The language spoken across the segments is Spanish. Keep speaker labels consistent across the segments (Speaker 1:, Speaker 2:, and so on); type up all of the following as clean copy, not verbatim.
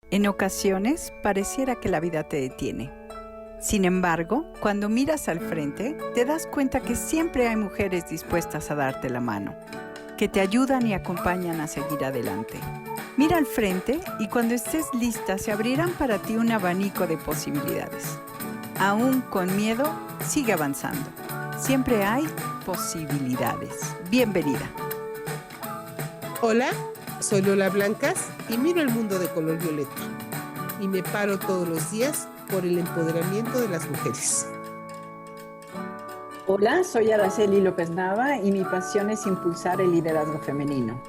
Speaker 1: En ocasiones pareciera que la vida te detiene. Sin embargo, cuando miras al frente, te das cuenta que siempre hay mujeres dispuestas a darte la mano, que te ayudan y acompañan a seguir adelante. Mira al frente y cuando estés lista se abrirán para ti un abanico de posibilidades. Aún con miedo, sigue avanzando. Siempre hay posibilidades. Bienvenida.
Speaker 2: Hola, soy Lola Blancas y miro el mundo de color violeta. Y me paro todos los días por el empoderamiento de las mujeres.
Speaker 3: Hola, soy Araceli López Nava y mi pasión es impulsar el liderazgo femenino.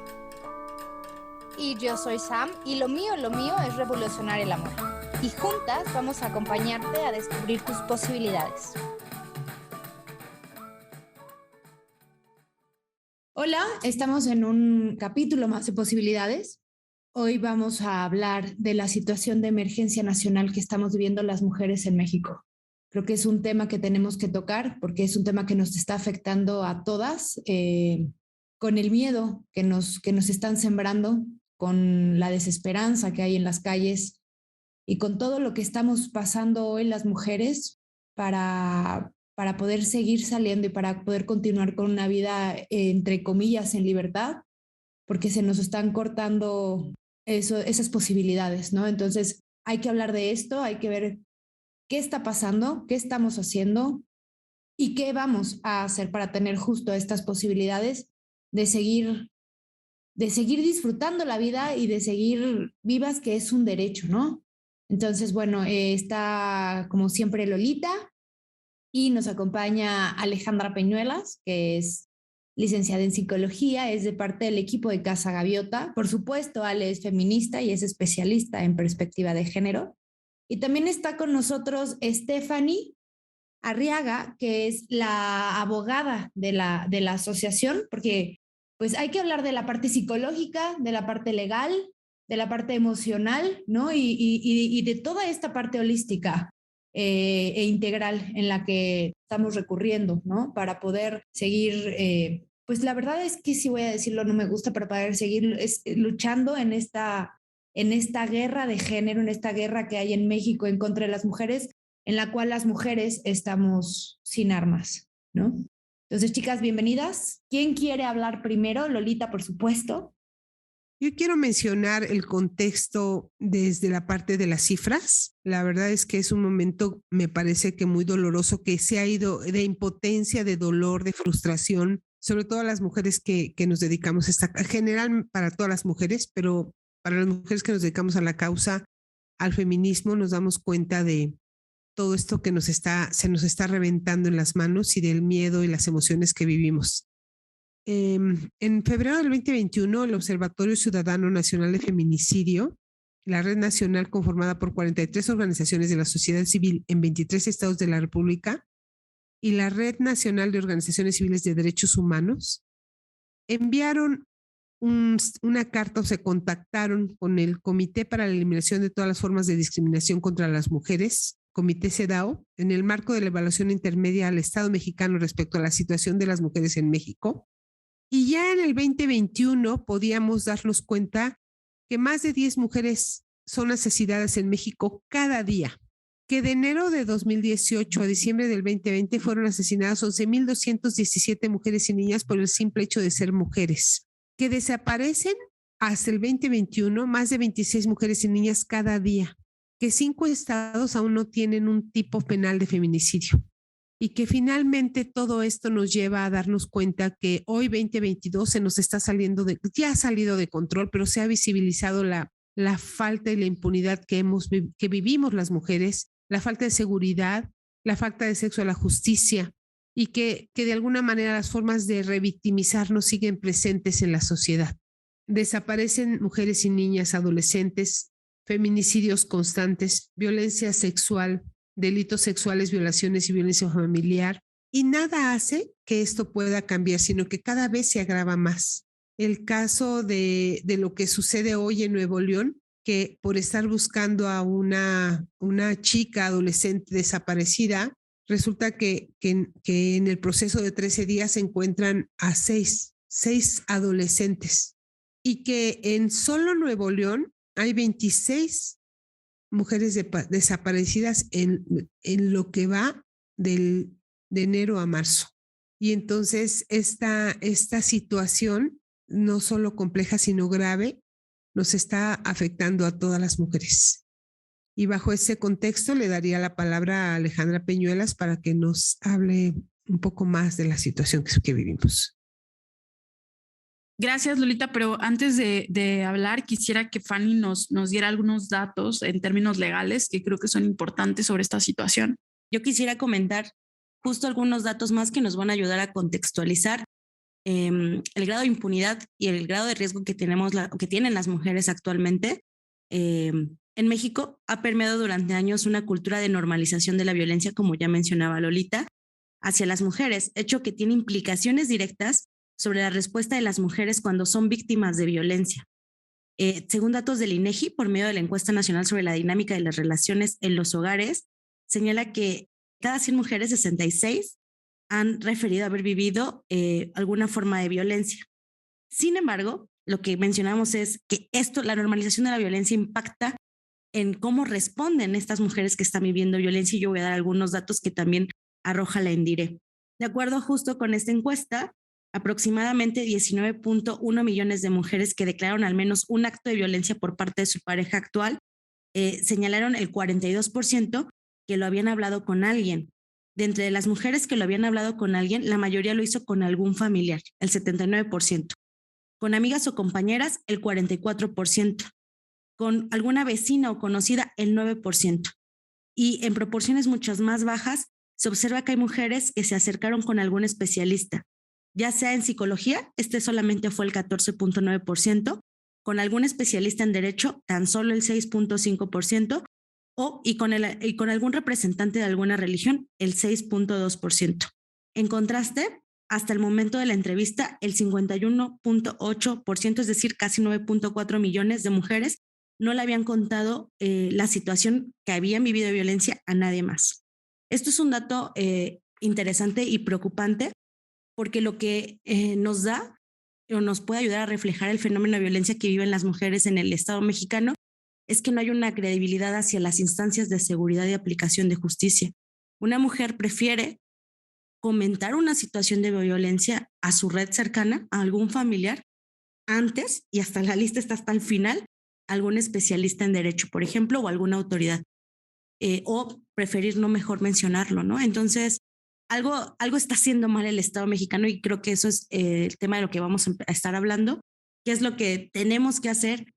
Speaker 4: Y yo soy Sam y lo mío es revolucionar el amor. Y juntas vamos a acompañarte a descubrir tus posibilidades.
Speaker 5: Hola, estamos en un capítulo más de posibilidades. Hoy vamos a hablar de la situación de emergencia nacional que estamos viviendo las mujeres en México. Creo que es un tema que tenemos que tocar porque es un tema que nos está afectando a todas, con el miedo que nos están sembrando, con la desesperanza que hay en las calles y con todo lo que estamos pasando hoy las mujeres para poder seguir saliendo y para poder continuar con una vida, entre comillas, en libertad, porque se nos están cortando esas posibilidades, ¿no? Entonces hay que hablar de esto, hay que ver qué está pasando, qué estamos haciendo y qué vamos a hacer para tener justo estas posibilidades de seguir disfrutando la vida y de seguir vivas, que es un derecho, ¿no? Entonces, bueno, está como siempre Lolita y nos acompaña Alejandra Peñuelas, que es licenciada en psicología, es de parte del equipo de Casa Gaviota. Por supuesto, Ale es feminista y es especialista en perspectiva de género. Y también está con nosotros Stephanie Arriaga, que es la abogada de la asociación, porque pues hay que hablar de la parte psicológica, de la parte legal, de la parte emocional, ¿no? Y de toda esta parte holística e integral en la que estamos recurriendo, ¿no? Para poder seguir, pues la verdad es que si voy a decirlo, no me gusta, pero para poder seguir luchando en esta guerra de género, en esta guerra que hay en México en contra de las mujeres, en la cual las mujeres estamos sin armas, ¿no? Entonces, chicas, bienvenidas. ¿Quién quiere hablar primero? Lolita, por supuesto.
Speaker 2: Yo quiero mencionar el contexto desde la parte de las cifras. La verdad es que es un momento, me parece que muy doloroso, que se ha ido de impotencia, de dolor, de frustración, sobre todo a las mujeres que nos dedicamos a esta, en general para todas las mujeres, pero para las mujeres que nos dedicamos a la causa, al feminismo, nos damos cuenta de todo esto que se nos está reventando en las manos y del miedo y las emociones que vivimos. En febrero del 2021, el Observatorio Ciudadano Nacional de Feminicidio, la red nacional conformada por 43 organizaciones de la sociedad civil en 23 estados de la República y la Red Nacional de Organizaciones Civiles de Derechos Humanos, enviaron una carta o se contactaron con el Comité para la Eliminación de todas las formas de discriminación contra las mujeres, Comité CEDAW, en el marco de la evaluación intermedia al Estado mexicano respecto a la situación de las mujeres en México. Y ya en el 2021 podíamos darnos cuenta que más de 10 mujeres son asesinadas en México cada día, que de enero de 2018 a diciembre del 2020 fueron asesinadas 11,217 mujeres y niñas por el simple hecho de ser mujeres, que desaparecen hasta el 2021 más de 26 mujeres y niñas cada día, que 5 estados aún no tienen un tipo penal de feminicidio. Y que finalmente todo esto nos lleva a darnos cuenta que hoy 2022 se nos está ya ha salido de control, pero se ha visibilizado la falta y la impunidad que vivimos las mujeres, la falta de seguridad, la falta de acceso a la justicia y que de alguna manera las formas de revictimizarnos siguen presentes en la sociedad. Desaparecen mujeres y niñas, adolescentes, feminicidios constantes, violencia sexual, delitos sexuales, violaciones y violencia familiar, y nada hace que esto pueda cambiar, sino que cada vez se agrava más. El caso de lo que sucede hoy en Nuevo León, que por estar buscando a una chica adolescente desaparecida, resulta que en el proceso de 13 días se encuentran a seis adolescentes y que en solo Nuevo León hay 26 mujeres desaparecidas en lo que va de enero a marzo. Y entonces esta situación, no solo compleja, sino grave, nos está afectando a todas las mujeres. Y bajo ese contexto le daría la palabra a Alejandra Peñuelas para que nos hable un poco más de la situación que vivimos.
Speaker 6: Gracias, Lolita, pero antes de hablar, quisiera que Fanny nos diera algunos datos en términos legales que creo que son importantes sobre esta situación.
Speaker 7: Yo quisiera comentar justo algunos datos más que nos van a ayudar a contextualizar el grado de impunidad y el grado de riesgo que tienen las mujeres actualmente. En México ha permeado durante años una cultura de normalización de la violencia, como ya mencionaba Lolita, hacia las mujeres, hecho que tiene implicaciones directas sobre la respuesta de las mujeres cuando son víctimas de violencia. Según datos del INEGI, por medio de la Encuesta Nacional sobre la Dinámica de las Relaciones en los Hogares, señala que cada 100 mujeres, 66 han referido haber vivido alguna forma de violencia. Sin embargo, lo que mencionamos es que la normalización de la violencia impacta en cómo responden estas mujeres que están viviendo violencia, y yo voy a dar algunos datos que también arroja la INDIRE. De acuerdo justo con esta encuesta, aproximadamente 19.1 millones de mujeres que declararon al menos un acto de violencia por parte de su pareja actual señalaron el 42% que lo habían hablado con alguien. De entre las mujeres que lo habían hablado con alguien, la mayoría lo hizo con algún familiar, el 79%. Con amigas o compañeras, el 44%. Con alguna vecina o conocida, el 9%. Y en proporciones muchas más bajas, se observa que hay mujeres que se acercaron con algún especialista, ya sea en psicología, solamente fue el 14.9%, con algún especialista en derecho, tan solo el 6.5%, y con algún representante de alguna religión, el 6.2%. En contraste, hasta el momento de la entrevista, el 51.8%, es decir, casi 9.4 millones de mujeres, no le habían contado la situación que habían vivido de violencia a nadie más. Esto es un dato interesante y preocupante, porque lo que nos da o nos puede ayudar a reflejar el fenómeno de violencia que viven las mujeres en el Estado mexicano es que no hay una credibilidad hacia las instancias de seguridad y aplicación de justicia. Una mujer prefiere comentar una situación de violencia a su red cercana, a algún familiar, antes, y hasta la lista está hasta el final, algún especialista en derecho, por ejemplo, o alguna autoridad, o preferir no mejor mencionarlo, ¿no? Entonces, algo está haciendo mal el Estado mexicano, y creo que eso es el tema de lo que vamos a estar hablando. ¿Qué es lo que tenemos que hacer?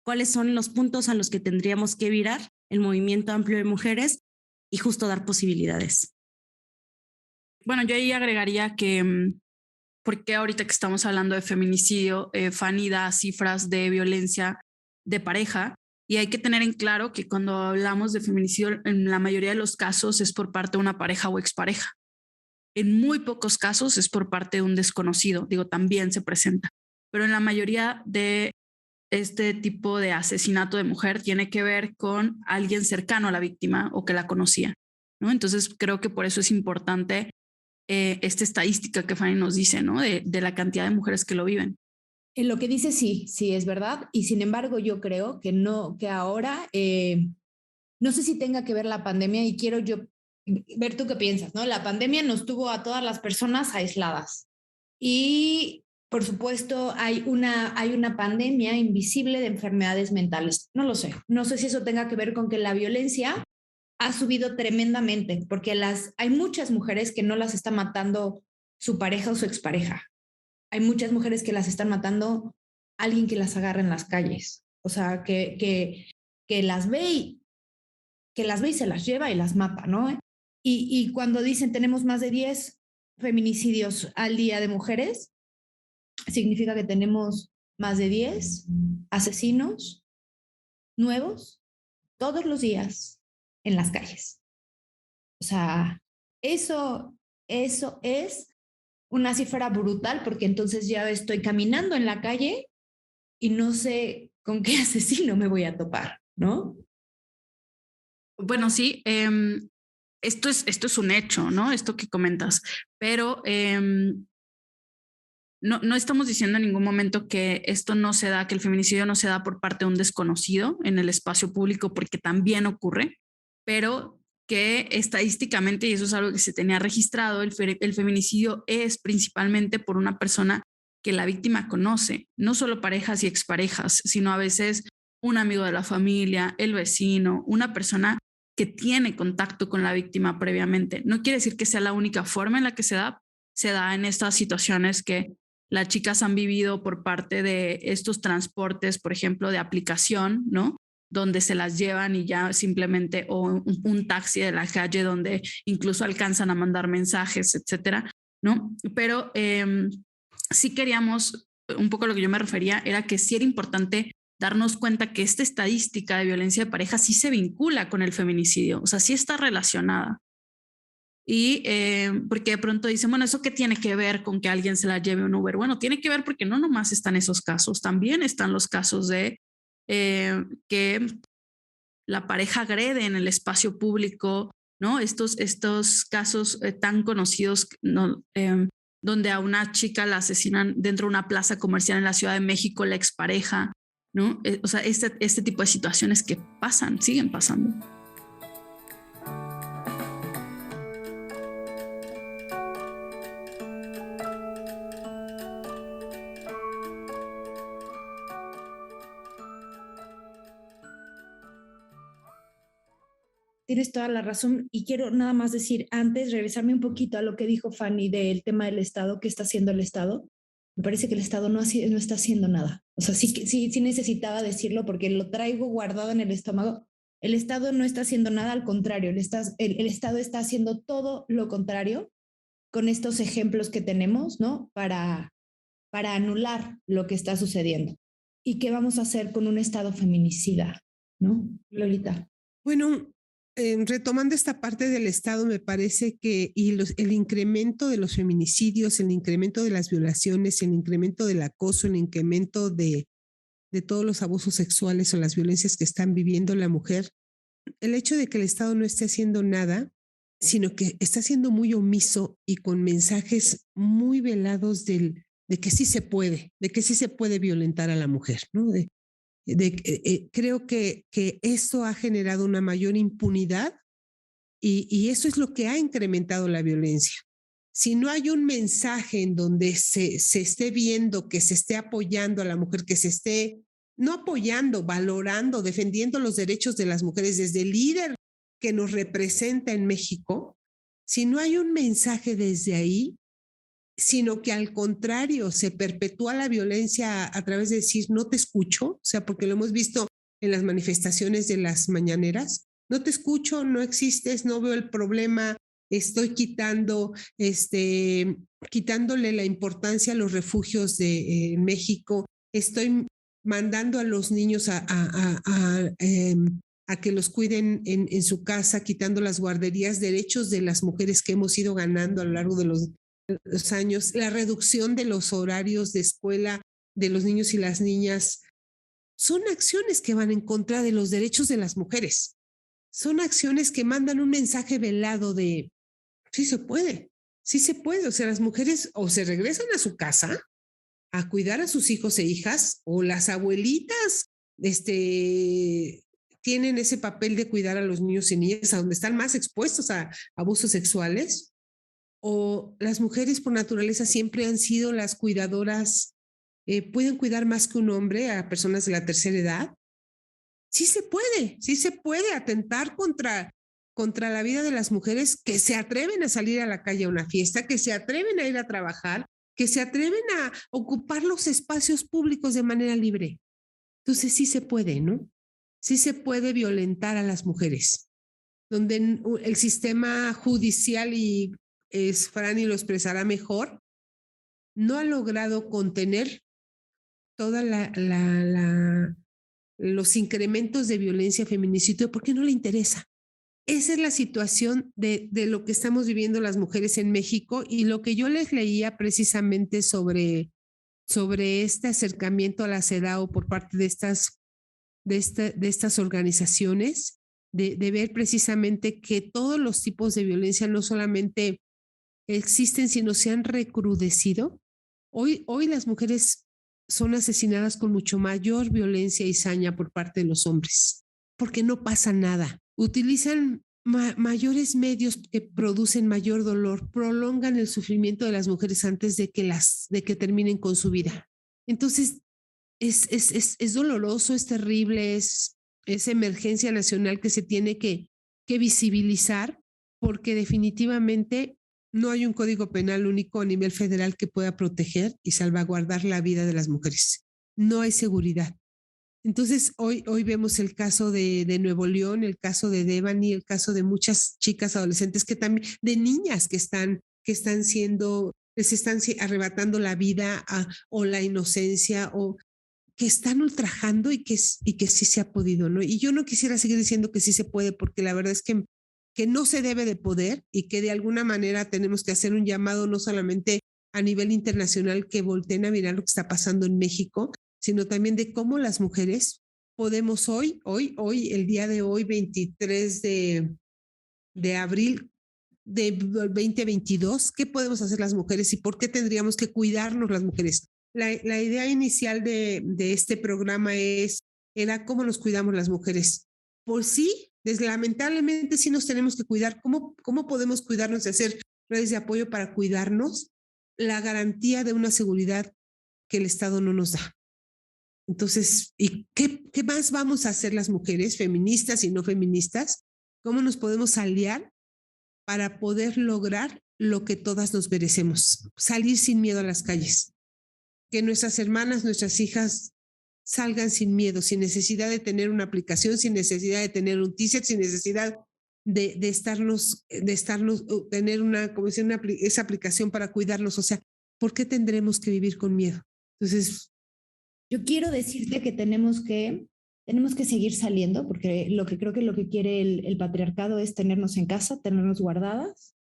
Speaker 7: ¿Cuáles son los puntos a los que tendríamos que virar el movimiento amplio de mujeres y justo dar posibilidades?
Speaker 6: Bueno, yo ahí agregaría que, porque ahorita que estamos hablando de feminicidio, Fanny da cifras de violencia de pareja, y hay que tener en claro que cuando hablamos de feminicidio, en la mayoría de los casos es por parte de una pareja o expareja. En muy pocos casos es por parte de un desconocido, también se presenta, pero en la mayoría de este tipo de asesinato de mujer tiene que ver con alguien cercano a la víctima o que la conocía, ¿no? Entonces creo que por eso es importante esta estadística que Fanny nos dice, ¿no? De la cantidad de mujeres que lo viven.
Speaker 5: En lo que dice sí es verdad, y sin embargo yo creo que no, que ahora, no sé si tenga que ver la pandemia, y quiero yo ver tú qué piensas, ¿no? La pandemia nos tuvo a todas las personas aisladas, y por supuesto hay una pandemia invisible de enfermedades mentales. No lo sé, no sé si eso tenga que ver con que la violencia ha subido tremendamente, porque hay muchas mujeres que no las está matando su pareja o su expareja. Hay muchas mujeres que las están matando alguien que las agarra en las calles. O sea, que las ve y se las lleva y las mata, ¿no? Y cuando dicen tenemos más de 10 feminicidios al día de mujeres, significa que tenemos más de 10 asesinos nuevos todos los días en las calles. O sea, eso es una cifra brutal, porque entonces ya estoy caminando en la calle y no sé con qué asesino me voy a topar, ¿no?
Speaker 6: Bueno, sí, esto es un hecho, ¿no? Esto que comentas, pero no estamos diciendo en ningún momento que esto no se da, que el feminicidio no se da por parte de un desconocido en el espacio público, porque también ocurre, pero que estadísticamente, y eso es algo que se tenía registrado, el feminicidio es principalmente por una persona que la víctima conoce, no solo parejas y exparejas, sino a veces un amigo de la familia, el vecino, una persona que tiene contacto con la víctima previamente. No quiere decir que sea la única forma en la que se da en estas situaciones que las chicas han vivido por parte de estos transportes, por ejemplo, de aplicación, ¿no? Donde se las llevan y ya simplemente, o un taxi de la calle donde incluso alcanzan a mandar mensajes, etcétera, ¿no? Pero sí queríamos, un poco lo que yo me refería, era que sí era importante darnos cuenta que esta estadística de violencia de pareja sí se vincula con el feminicidio, o sea, sí está relacionada. Y porque de pronto dicen, bueno, ¿eso qué tiene que ver con que alguien se la lleve un Uber? Bueno, tiene que ver porque no nomás están esos casos, también están los casos de que la pareja agrede en el espacio público, ¿no? Estos casos tan conocidos, ¿no? Donde a una chica la asesinan dentro de una plaza comercial en la Ciudad de México, la expareja, ¿no? O sea, este tipo de situaciones que pasan, siguen pasando.
Speaker 5: Tienes toda la razón y quiero nada más decir antes, regresarme un poquito a lo que dijo Fanny del tema del Estado, ¿qué está haciendo el Estado? Me parece que el Estado no está haciendo nada. O sea, sí necesitaba decirlo porque lo traigo guardado en el estómago. El Estado no está haciendo nada, al contrario, el Estado está haciendo todo lo contrario con estos ejemplos que tenemos, ¿no? Para anular lo que está sucediendo. ¿Y qué vamos a hacer con un Estado feminicida, ¿no? Lolita.
Speaker 2: Bueno, retomando esta parte del Estado, me parece que el incremento de los feminicidios, el incremento de las violaciones, el incremento del acoso, el incremento de todos los abusos sexuales o las violencias que están viviendo la mujer, el hecho de que el Estado no esté haciendo nada, sino que está siendo muy omiso y con mensajes muy velados de que sí se puede, de que sí se puede violentar a la mujer, ¿no? Creo que esto ha generado una mayor impunidad y eso es lo que ha incrementado la violencia. Si no hay un mensaje en donde se esté viendo que se esté apoyando a la mujer, que se esté no apoyando, valorando, defendiendo los derechos de las mujeres desde el líder que nos representa en México, si no hay un mensaje desde ahí, sino que al contrario se perpetúa la violencia a través de decir no te escucho, o sea, porque lo hemos visto en las manifestaciones de las mañaneras, no te escucho, no existes, no veo el problema, estoy quitándole la importancia a los refugios de México, estoy mandando a los niños a que los cuiden en su casa, quitando las guarderías, derechos de las mujeres que hemos ido ganando a lo largo de los años, la reducción de los horarios de escuela de los niños y las niñas, son acciones que van en contra de los derechos de las mujeres. Son acciones que mandan un mensaje velado de sí se puede. O sea, las mujeres o se regresan a su casa a cuidar a sus hijos e hijas, o las abuelitas tienen ese papel de cuidar a los niños y niñas a donde están más expuestos a abusos sexuales, o las mujeres por naturaleza siempre han sido las cuidadoras, pueden cuidar más que un hombre a personas de la tercera edad. Sí se puede atentar contra la vida de las mujeres que se atreven a salir a la calle a una fiesta, que se atreven a ir a trabajar, que se atreven a ocupar los espacios públicos de manera libre. Entonces sí se puede, ¿no? Sí se puede violentar a las mujeres, donde el sistema judicial, y Franny lo expresará mejor, no ha logrado contener toda los incrementos de violencia feminicidio porque no le interesa. Esa es la situación de lo que estamos viviendo las mujeres en México, y lo que yo les leía precisamente sobre este acercamiento a la CEDAW por parte de estas organizaciones, de ver precisamente que todos los tipos de violencia no solamente existen, sino se han recrudecido. Hoy las mujeres son asesinadas con mucho mayor violencia y saña por parte de los hombres, porque no pasa nada. Utilizan mayores medios que producen mayor dolor, prolongan el sufrimiento de las mujeres antes de que terminen con su vida. Entonces, es doloroso, es terrible, es emergencia nacional que se tiene que visibilizar, porque definitivamente no hay un código penal único a nivel federal que pueda proteger y salvaguardar la vida de las mujeres. No hay seguridad. Entonces, hoy vemos el caso de Nuevo León, el caso de Devani, el caso de muchas chicas adolescentes que también, de niñas que están siendo, les están arrebatando la vida o la inocencia, o que están ultrajando y que sí se ha podido, ¿no? Y yo no quisiera seguir diciendo que sí se puede, porque la verdad es que no se debe de poder, y que de alguna manera tenemos que hacer un llamado no solamente a nivel internacional, que volteen a mirar lo que está pasando en México, sino también de cómo las mujeres podemos hoy, el día de hoy, 23 de abril de 2022, ¿qué podemos hacer las mujeres y por qué tendríamos que cuidarnos las mujeres? La idea inicial de este programa era cómo nos cuidamos las mujeres. Por sí, lamentablemente sí nos tenemos que cuidar. ¿Cómo podemos cuidarnos y hacer redes de apoyo para cuidarnos? La garantía de una seguridad que el Estado no nos da. Entonces, ¿y qué más vamos a hacer las mujeres, feministas y no feministas? ¿Cómo nos podemos aliar para poder lograr lo que todas nos merecemos? Salir sin miedo a las calles. Que nuestras hermanas, nuestras hijas salgan sin miedo, sin necesidad de tener una aplicación, sin necesidad de tener un teaser, sin necesidad de tener esa aplicación para cuidarnos. O sea, ¿por qué tendremos que vivir con miedo? Entonces,
Speaker 5: yo quiero decirte que tenemos que seguir saliendo, porque creo que lo que quiere el patriarcado es tenernos en casa, tenernos guardadas,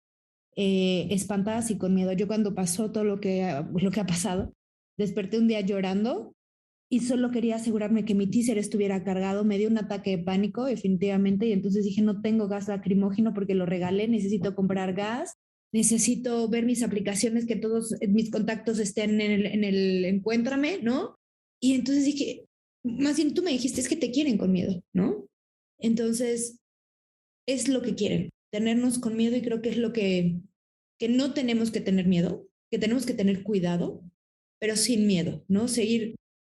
Speaker 5: espantadas y con miedo. Yo, cuando pasó todo lo que ha pasado, desperté un día llorando y solo quería asegurarme que mi teaser estuviera cargado. Me dio un ataque de pánico, definitivamente, y entonces dije, no tengo gas lacrimógeno porque lo regalé, necesito comprar gas, necesito ver mis aplicaciones, que todos mis contactos estén en el Encuéntrame, ¿no? Y entonces dije, más bien tú me dijiste, es que te quieren con miedo, ¿no? Entonces, es lo que quieren, tenernos con miedo, y creo que es lo que no tenemos que tener miedo, que tenemos que tener cuidado, pero sin miedo, ¿no?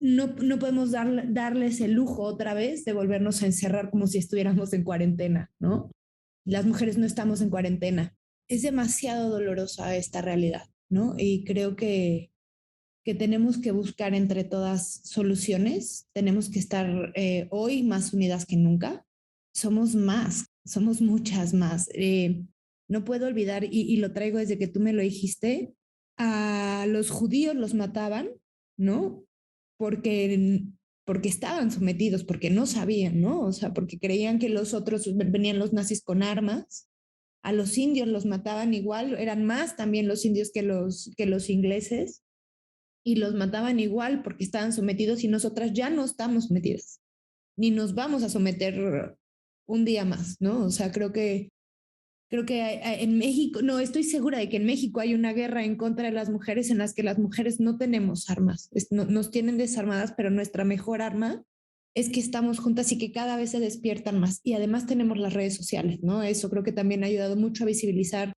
Speaker 5: No podemos darles el lujo otra vez de volvernos a encerrar como si estuviéramos en cuarentena, ¿no? Las mujeres no estamos en cuarentena. Es demasiado dolorosa esta realidad, ¿no? Y creo que tenemos que buscar entre todas soluciones. Tenemos que estar hoy más unidas que nunca. Somos muchas más. No puedo olvidar, y lo traigo desde que tú me lo dijiste, a los judíos los mataban, ¿no? Porque estaban sometidos, porque no sabían, ¿no? O sea, porque creían que los otros venían los nazis con armas. A los indios los mataban igual, eran más también los indios que los ingleses, y los mataban igual porque estaban sometidos, y nosotras ya no estamos sometidas, ni nos vamos a someter un día más, ¿no? O sea, creo que en México, no, estoy segura de que en México hay una guerra en contra de las mujeres, en las que las mujeres no tenemos armas, nos tienen desarmadas, pero nuestra mejor arma es que estamos juntas y que cada vez se despiertan más. Y además tenemos las redes sociales, ¿no? Eso creo que también ha ayudado mucho a visibilizar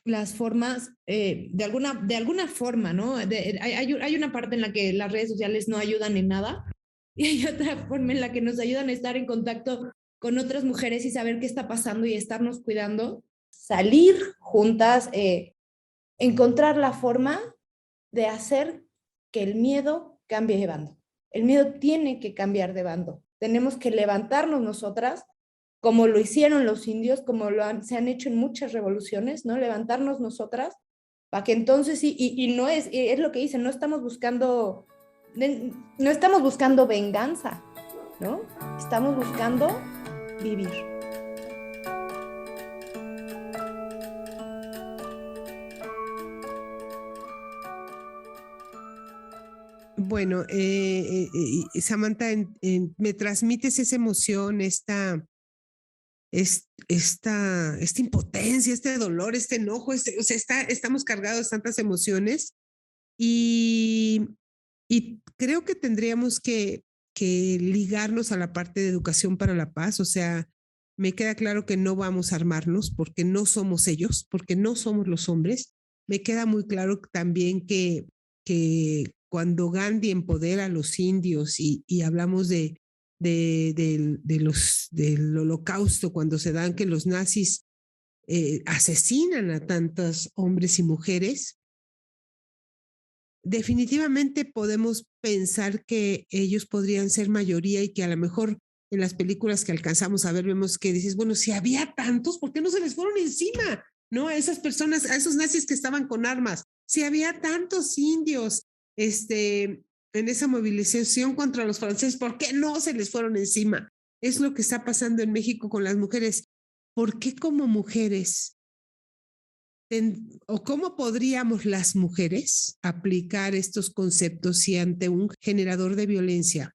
Speaker 5: las formas, de alguna forma, ¿no? Hay una parte en la que las redes sociales no ayudan en nada, y hay otra forma en la que nos ayudan a estar en contacto con otras mujeres y saber qué está pasando y estarnos cuidando. Salir juntas, encontrar la forma de hacer que el miedo cambie de bando. El miedo tiene que cambiar de bando. Tenemos que levantarnos nosotras, como lo hicieron los indios, como se han hecho en muchas revoluciones, ¿no? Levantarnos nosotras, para que entonces, y no es lo que dicen, no estamos buscando venganza, ¿no? Estamos buscando vivir.
Speaker 2: Bueno, Samantha, me transmites esa emoción, esta impotencia, este dolor, este enojo, o sea, estamos cargados de tantas emociones, Y, y creo que tendríamos que ligarnos a la parte de educación para la paz. O sea, me queda claro que no vamos a armarnos porque no somos ellos, porque no somos los hombres. Me queda muy claro también que cuando Gandhi empodera a los indios y hablamos del holocausto, cuando se dan que los nazis asesinan a tantos hombres y mujeres, definitivamente podemos pensar que ellos podrían ser mayoría y que a lo mejor en las películas que alcanzamos a ver vemos que dices, bueno, si había tantos, ¿por qué no se les fueron encima? ¿No? A esas personas, a esos nazis que estaban con armas. Si había tantos indios en esa movilización contra los franceses, ¿por qué no se les fueron encima? Es lo que está pasando en México con las mujeres. ¿Por qué como mujeres o cómo podríamos las mujeres aplicar estos conceptos si ante un generador de violencia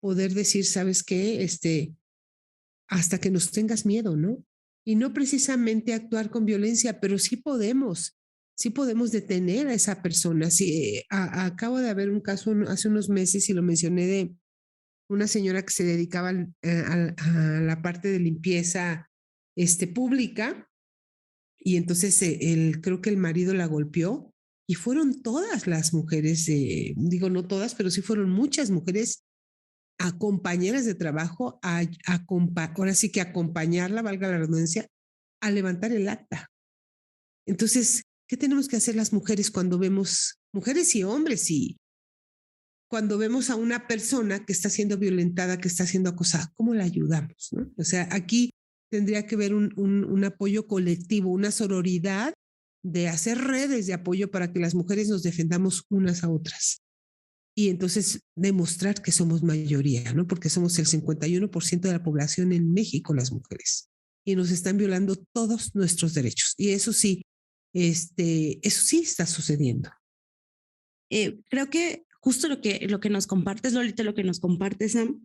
Speaker 2: poder decir, ¿sabes qué? Hasta que nos tengas miedo, ¿no? Y no precisamente actuar con violencia, pero sí podemos detener a esa persona. Sí, acabo de haber un caso hace unos meses y lo mencioné de una señora que se dedicaba a la parte de limpieza pública. Y entonces creo que el marido la golpeó y fueron todas las mujeres, digo no todas, pero sí fueron muchas mujeres a compañeras de trabajo, ahora sí que acompañarla, valga la redundancia, a levantar el acta. Entonces, ¿qué tenemos que hacer las mujeres cuando vemos, mujeres y hombres, y cuando vemos a una persona que está siendo violentada, que está siendo acosada? ¿Cómo la ayudamos, no? O sea, aquí tendría que haber un apoyo colectivo, una sororidad de hacer redes de apoyo para que las mujeres nos defendamos unas a otras. Y entonces demostrar que somos mayoría, ¿no? Porque somos el 51% de la población en México, las mujeres. Y nos están violando todos nuestros derechos. Y eso sí, eso sí está sucediendo.
Speaker 7: Creo que justo lo que nos compartes, Lolita, lo que nos compartes, Sam,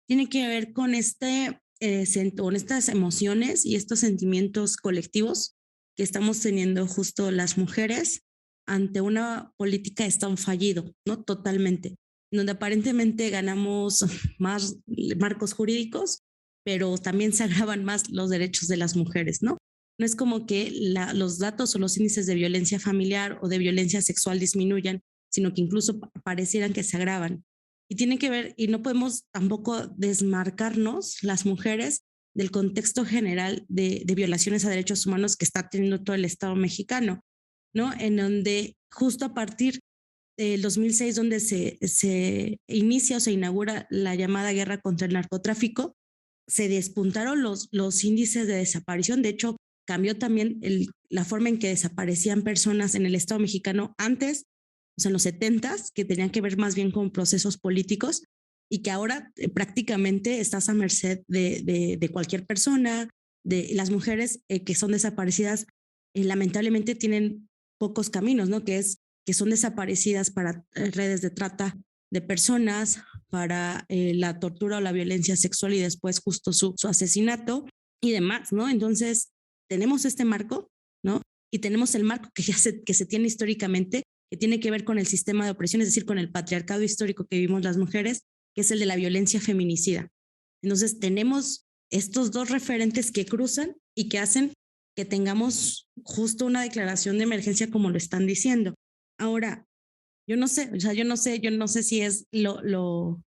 Speaker 7: tiene que ver con con estas emociones y estos sentimientos colectivos que estamos teniendo justo las mujeres ante una política de Estado fallido, ¿no? Totalmente, donde aparentemente ganamos más marcos jurídicos, pero también se agravan más los derechos de las mujeres, ¿no? No es como que los datos o los índices de violencia familiar o de violencia sexual disminuyan, sino que incluso parecieran que se agravan. Y tiene que ver, y no podemos tampoco desmarcarnos las mujeres del contexto general de violaciones a derechos humanos que está teniendo todo el Estado mexicano, ¿no? En donde justo a partir del 2006, donde se inicia o se inaugura la llamada guerra contra el narcotráfico, se despuntaron los índices de desaparición. De hecho, cambió también la forma en que desaparecían personas en el Estado mexicano antes, o sea, en los 70s, que tenían que ver más bien con procesos políticos, y que ahora prácticamente estás a merced de cualquier persona. De las mujeres que son desaparecidas, lamentablemente tienen pocos caminos, ¿no? Que son desaparecidas para redes de trata de personas, para la tortura o la violencia sexual y después justo su asesinato y demás, ¿no? Entonces, tenemos este marco, ¿no? Y tenemos el marco que se tiene históricamente, que tiene que ver con el sistema de opresión, es decir, con el patriarcado histórico que vivimos las mujeres, que es el de la violencia feminicida. Entonces, tenemos estos dos referentes que cruzan y que hacen que tengamos justo una declaración de emergencia como lo están diciendo. Ahora, yo no sé si es digo,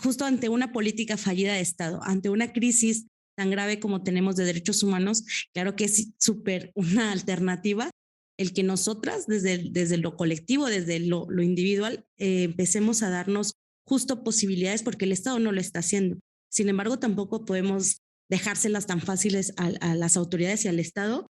Speaker 7: justo ante una política fallida de Estado, ante una crisis tan grave como tenemos de derechos humanos, claro que es súper una alternativa el que nosotras desde lo colectivo, desde lo individual, empecemos a darnos justo posibilidades, porque el Estado no lo está haciendo. Sin embargo, tampoco podemos dejárselas tan fáciles a las autoridades y al Estado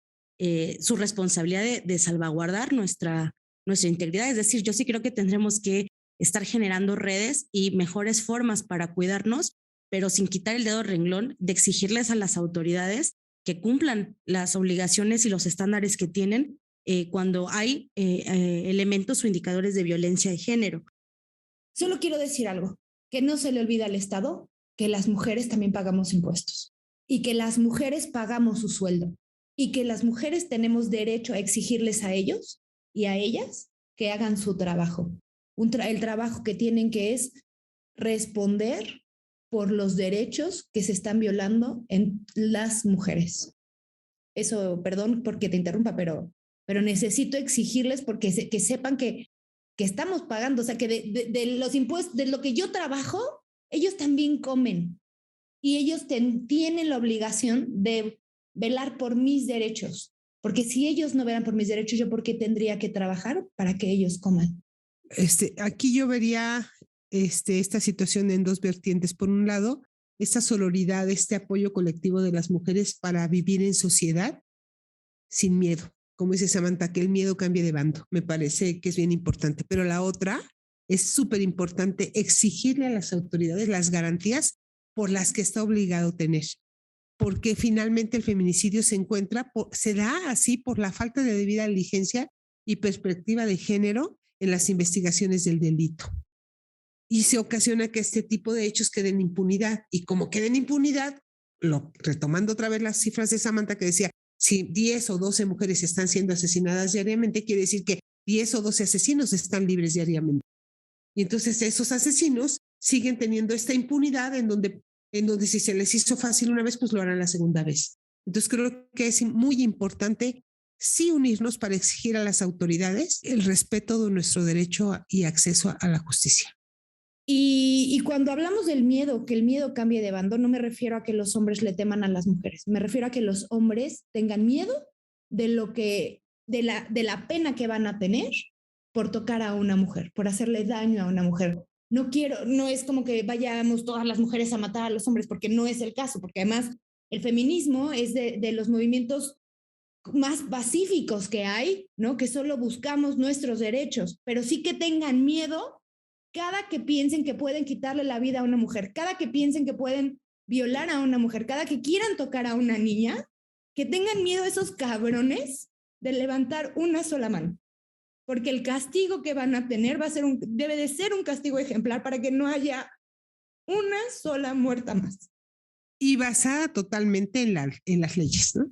Speaker 7: su responsabilidad de salvaguardar nuestra integridad. Es decir, yo sí creo que tendremos que estar generando redes y mejores formas para cuidarnos, pero sin quitar el dedo del renglón de exigirles a las autoridades que cumplan las obligaciones y los estándares que tienen cuando hay elementos o indicadores de violencia de género.
Speaker 5: Solo quiero decir algo, que no se le olvida al Estado que las mujeres también pagamos impuestos y que las mujeres pagamos su sueldo y que las mujeres tenemos derecho a exigirles a ellos y a ellas que hagan su trabajo. El trabajo que tienen, que es responder por los derechos que se están violando en las mujeres. Eso, perdón porque te interrumpa, pero necesito exigirles porque que sepan que estamos pagando, o sea, que de los impuestos, de lo que yo trabajo, ellos también comen y ellos tienen la obligación de velar por mis derechos, porque si ellos no velan por mis derechos, ¿yo por qué tendría que trabajar para que ellos coman?
Speaker 2: Aquí yo vería esta situación en dos vertientes. Por un lado, esta sororidad, este apoyo colectivo de las mujeres para vivir en sociedad sin miedo. Como dice Samantha, que el miedo cambie de bando. Me parece que es bien importante. Pero la otra es súper importante exigirle a las autoridades las garantías por las que está obligado a tener. Porque finalmente el feminicidio se da así por la falta de debida diligencia y perspectiva de género en las investigaciones del delito. Y se ocasiona que este tipo de hechos queden en impunidad. Y como queden en impunidad, retomando otra vez las cifras de Samantha que decía, si 10 o 12 mujeres están siendo asesinadas diariamente, quiere decir que 10 o 12 asesinos están libres diariamente. Y entonces esos asesinos siguen teniendo esta impunidad en donde si se les hizo fácil una vez, pues lo harán la segunda vez. Entonces creo que es muy importante sí unirnos para exigir a las autoridades el respeto de nuestro derecho y acceso a la justicia.
Speaker 5: Y cuando hablamos del miedo, que el miedo cambie de bando, no me refiero a que los hombres le teman a las mujeres, me refiero a que los hombres tengan miedo de la pena que van a tener por tocar a una mujer, por hacerle daño a una mujer. No es como que vayamos todas las mujeres a matar a los hombres, porque no es el caso, porque además el feminismo es de los movimientos más pacíficos que hay, ¿no? Que solo buscamos nuestros derechos, pero sí que tengan miedo cada que piensen que pueden quitarle la vida a una mujer, cada que piensen que pueden violar a una mujer, cada que quieran tocar a una niña, que tengan miedo esos cabrones de levantar una sola mano, porque el castigo que van a tener debe de ser un castigo ejemplar para que no haya una sola muerta más.
Speaker 2: Y basada totalmente en las leyes, ¿no?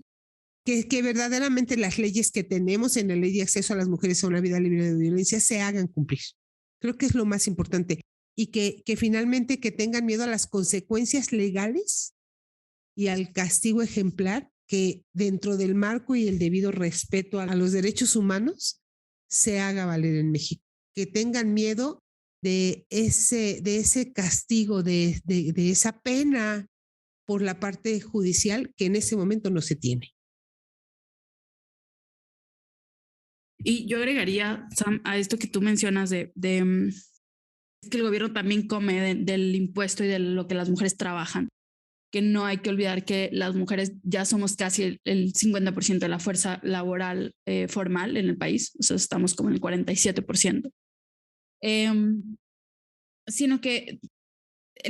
Speaker 2: Que verdaderamente las leyes que tenemos en la ley de acceso a las mujeres a una vida libre de violencia se hagan cumplir. Creo que es lo más importante. Y que finalmente que tengan miedo a las consecuencias legales y al castigo ejemplar que dentro del marco y el debido respeto a los derechos humanos se haga valer en México. Que tengan miedo de ese castigo, de esa pena por la parte judicial que en ese momento no se tiene.
Speaker 6: Y yo agregaría, Sam, a esto que tú mencionas es que el gobierno también come del impuesto y de lo que las mujeres trabajan, que no hay que olvidar que las mujeres ya somos casi el 50% de la fuerza laboral formal en el país, o sea, estamos como en el 47%. Sino que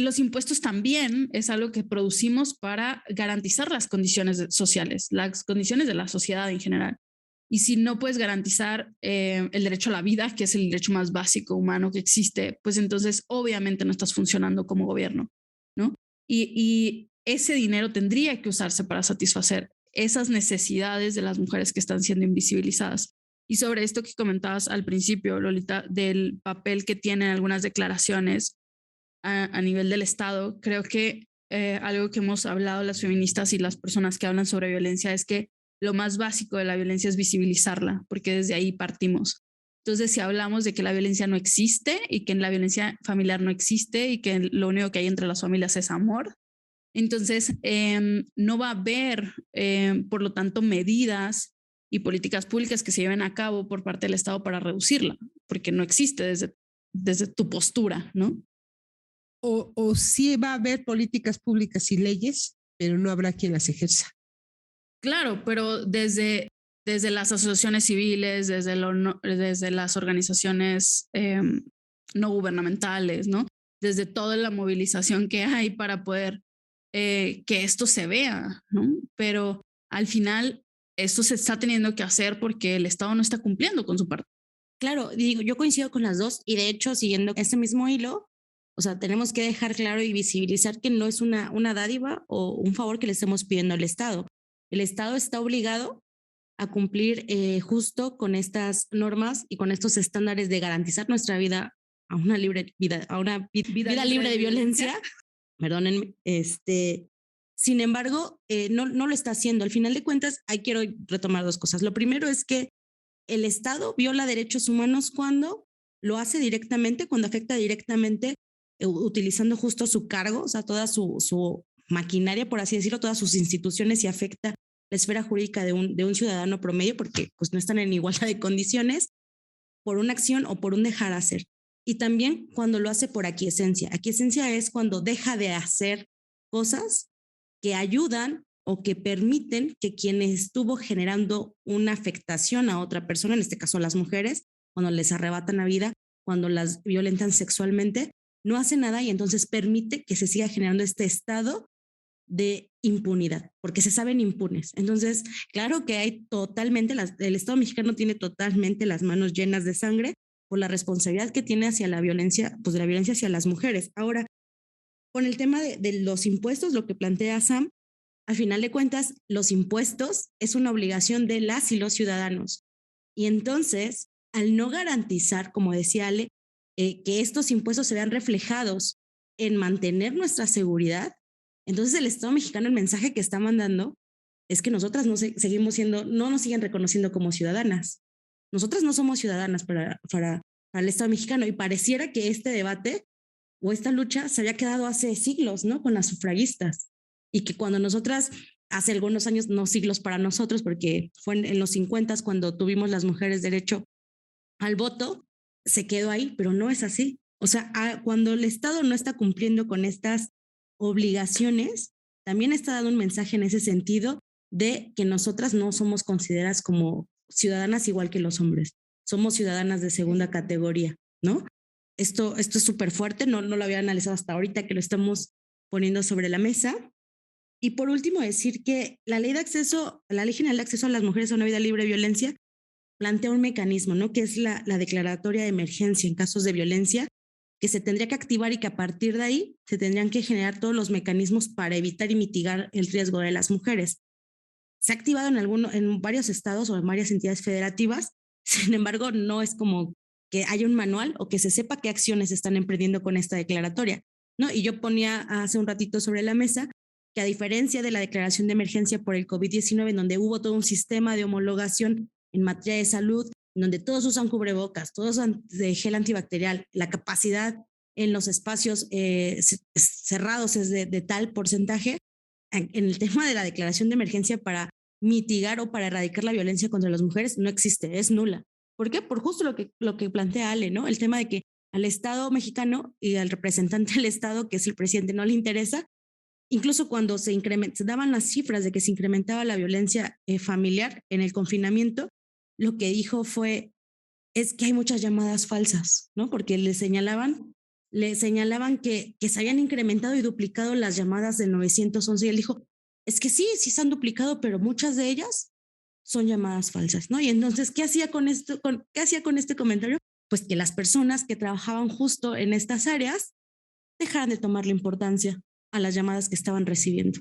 Speaker 6: los impuestos también es algo que producimos para garantizar las condiciones sociales, las condiciones de la sociedad en general. Y si no puedes garantizar el derecho a la vida, que es el derecho más básico humano que existe, pues entonces obviamente no estás funcionando como gobierno, ¿no? Y ese dinero tendría que usarse para satisfacer esas necesidades de las mujeres que están siendo invisibilizadas. Y sobre esto que comentabas al principio, Lolita, del papel que tienen algunas declaraciones a nivel del Estado, creo que algo que hemos hablado las feministas y las personas que hablan sobre violencia es que lo más básico de la violencia es visibilizarla, porque desde ahí partimos. Entonces, si hablamos de que la violencia no existe y que la violencia familiar no existe y que lo único que hay entre las familias es amor, entonces no va a haber, por lo tanto, medidas y políticas públicas que se lleven a cabo por parte del Estado para reducirla, porque no existe desde tu postura, ¿no?
Speaker 2: O sí va a haber políticas públicas y leyes, pero no habrá quien las ejerza.
Speaker 6: Claro, pero desde las asociaciones civiles, desde las organizaciones no gubernamentales, ¿no? Desde toda la movilización que hay para poder que esto se vea, ¿no? Pero al final esto se está teniendo que hacer porque el Estado no está cumpliendo con su parte.
Speaker 7: Claro, digo, yo coincido con las dos y de hecho, siguiendo este mismo hilo, o sea, tenemos que dejar claro y visibilizar que no es una dádiva o un favor que le estemos pidiendo al Estado. El Estado está obligado a cumplir justo con estas normas y con estos estándares de garantizar nuestra vida a una vida libre de violencia. Perdónenme. Sin embargo, no lo está haciendo. Al final de cuentas, ahí quiero retomar dos cosas. Lo primero es que el Estado viola derechos humanos cuando lo hace directamente, cuando afecta directamente, utilizando justo su cargo, o sea, toda su maquinaria, por así decirlo, todas sus instituciones, y afecta la esfera jurídica de un ciudadano promedio, porque pues no están en igualdad de condiciones por una acción o por un dejar hacer. Y también cuando lo hace por aquiescencia. Aquiescencia es cuando deja de hacer cosas que ayudan o que permiten que quien estuvo generando una afectación a otra persona, en este caso a las mujeres, cuando les arrebatan la vida, cuando las violentan sexualmente, no hace nada y entonces permite que se siga generando este estado de impunidad, porque se saben impunes. Entonces, claro que hay totalmente, el Estado mexicano tiene totalmente las manos llenas de sangre por la responsabilidad que tiene hacia la violencia, pues de la violencia hacia las mujeres. Ahora, con el tema de los impuestos, lo que plantea Sam, al final de cuentas, los impuestos es una obligación de las y los ciudadanos. Y entonces, al no garantizar, como decía Ale, que estos impuestos se vean reflejados en mantener nuestra seguridad, entonces el Estado mexicano, el mensaje que está mandando es que nosotras no nos siguen reconociendo como ciudadanas. Nosotras no somos ciudadanas para el Estado mexicano, y pareciera que este debate o esta lucha se había quedado hace siglos, ¿no? Con las sufragistas, y que cuando nosotras, hace algunos años, no siglos para nosotros, porque fue en los 50 cuando tuvimos las mujeres derecho al voto, se quedó ahí, pero no es así. O sea, cuando el Estado no está cumpliendo con estas obligaciones, también está dando un mensaje en ese sentido de que nosotras no somos consideradas como ciudadanas igual que los hombres. Somos ciudadanas de segunda categoría, ¿no? Esto es súper fuerte, no lo había analizado hasta ahorita que lo estamos poniendo sobre la mesa. Y por último, decir que la Ley General de Acceso a las Mujeres a una Vida Libre de Violencia plantea un mecanismo, ¿no? Que es la declaratoria de emergencia en casos de violencia, que se tendría que activar y que a partir de ahí se tendrían que generar todos los mecanismos para evitar y mitigar el riesgo de las mujeres. Se ha activado en varios estados o en varias entidades federativas, sin embargo, no es como que haya un manual o que se sepa qué acciones se están emprendiendo con esta declaratoria, ¿no? Y yo ponía hace un ratito sobre la mesa que, a diferencia de la declaración de emergencia por el COVID-19, en donde hubo todo un sistema de homologación en materia de salud, en donde todos usan cubrebocas, todos usan de gel antibacterial, la capacidad en los espacios cerrados es de tal porcentaje, en el tema de la declaración de emergencia para mitigar o para erradicar la violencia contra las mujeres no existe, es nula. ¿Por qué? Por justo lo que plantea Ale, ¿no? El tema de que al Estado mexicano y al representante del Estado, que es el presidente, no le interesa. Incluso cuando se daban las cifras de que se incrementaba la violencia familiar en el confinamiento, lo que dijo es que hay muchas llamadas falsas, ¿no? Porque le señalaban que se habían incrementado y duplicado las llamadas del 911, y él dijo, es que sí se han duplicado, pero muchas de ellas son llamadas falsas, ¿no? Y entonces, ¿qué hacía con este comentario? Pues que las personas que trabajaban justo en estas áreas dejaran de tomarle importancia a las llamadas que estaban recibiendo.